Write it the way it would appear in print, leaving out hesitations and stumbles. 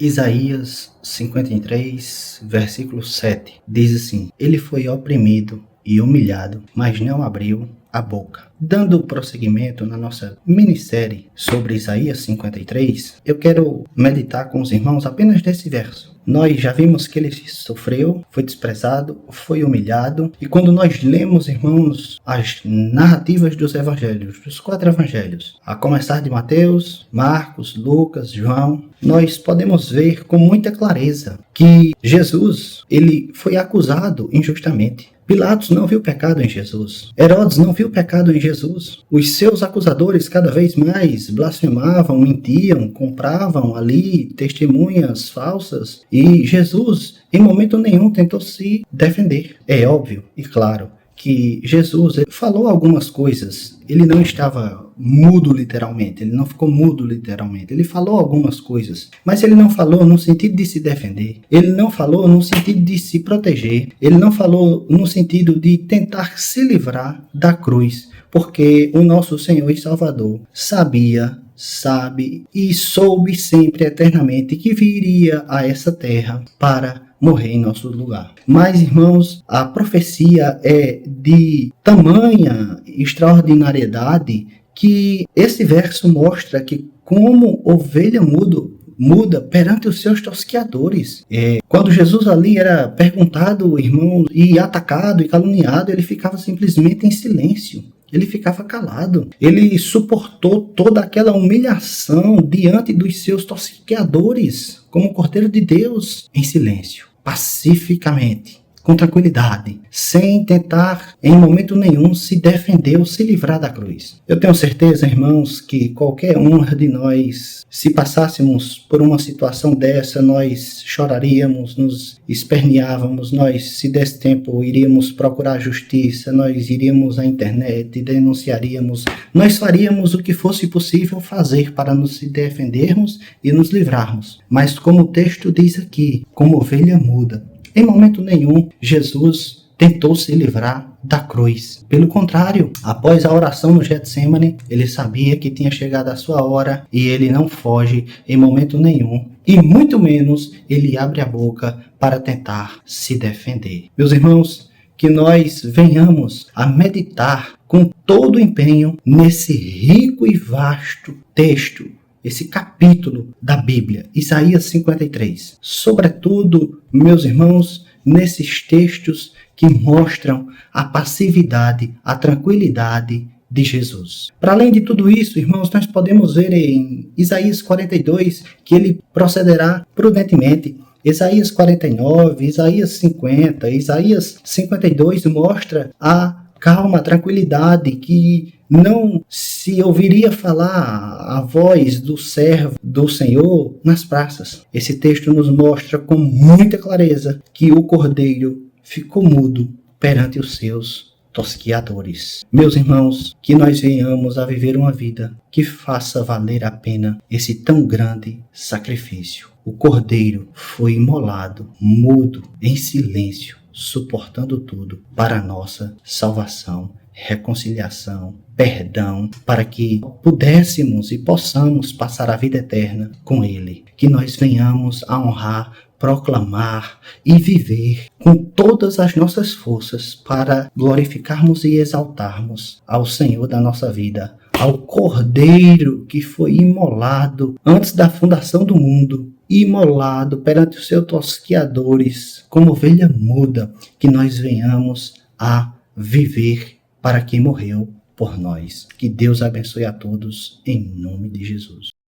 Isaías 53, versículo 7, diz assim: Ele foi oprimido e humilhado, mas não abriu a boca. Dando prosseguimento na nossa minissérie sobre Isaías 53, eu quero meditar com os irmãos apenas nesse verso. Nós já vimos que ele sofreu, foi desprezado, foi humilhado, e quando nós lemos, irmãos, as narrativas dos evangelhos, dos 4 evangelhos, a começar de Mateus, Marcos, Lucas, João, nós podemos ver com muita clareza que Jesus, ele foi acusado injustamente. Pilatos não viu pecado em Jesus. Herodes não viu pecado em Jesus. Os seus acusadores cada vez mais blasfemavam, mentiam, compravam ali testemunhas falsas. E Jesus, em momento nenhum, tentou se defender. É óbvio e claro que Jesus falou algumas coisas. Ele não estava mudo literalmente, ele não ficou mudo literalmente. Ele falou algumas coisas, mas ele não falou no sentido de se defender. Ele não falou no sentido de se proteger. Ele não falou no sentido de tentar se livrar da cruz, porque o nosso Senhor e Salvador sabe e soube sempre eternamente que viria a essa terra para morrer em nosso lugar. Mas, irmãos, a profecia é de tamanha extraordinariedade que esse verso mostra que como ovelha muda perante os seus tosqueadores. Quando Jesus ali era perguntado, irmão, e atacado e caluniado, ele ficava simplesmente em silêncio. Ele ficava calado. Ele suportou toda aquela humilhação diante dos seus tosqueadores, como Cordeiro de Deus, em silêncio, pacificamente, com tranquilidade, sem tentar em momento nenhum se defender ou se livrar da cruz. Eu tenho certeza, irmãos, que qualquer um de nós, se passássemos por uma situação dessa, nós choraríamos, nos esperneávamos, nós, se desse tempo, iríamos procurar justiça, nós iríamos à internet, denunciaríamos, nós faríamos o que fosse possível fazer para nos defendermos e nos livrarmos. Mas como o texto diz aqui, como ovelha muda, em momento nenhum, Jesus tentou se livrar da cruz. Pelo contrário, após a oração no Getsêmani, ele sabia que tinha chegado a sua hora e ele não foge em momento nenhum. E muito menos ele abre a boca para tentar se defender. Meus irmãos, que nós venhamos a meditar com todo o empenho nesse rico e vasto texto, esse capítulo da Bíblia, Isaías 53. Sobretudo, meus irmãos, nesses textos que mostram a passividade, a tranquilidade de Jesus. Para além de tudo isso, irmãos, nós podemos ver em Isaías 42 que ele procederá prudentemente. Isaías 49, Isaías 50, Isaías 52 mostra a calma, a tranquilidade que não se ouviria falar a voz do servo do Senhor nas praças. Esse texto nos mostra com muita clareza que o cordeiro ficou mudo perante os seus tosquiadores. Meus irmãos, que nós venhamos a viver uma vida que faça valer a pena esse tão grande sacrifício. O cordeiro foi imolado, mudo, em silêncio, suportando tudo para a nossa salvação, reconciliação, perdão, para que pudéssemos e possamos passar a vida eterna com Ele. Que nós venhamos a honrar, proclamar e viver com todas as nossas forças para glorificarmos e exaltarmos ao Senhor da nossa vida, ao Cordeiro que foi imolado antes da fundação do mundo, imolado perante os seus tosquiadores, como ovelha muda, que nós venhamos a viver para quem morreu por nós. Que Deus abençoe a todos, em nome de Jesus.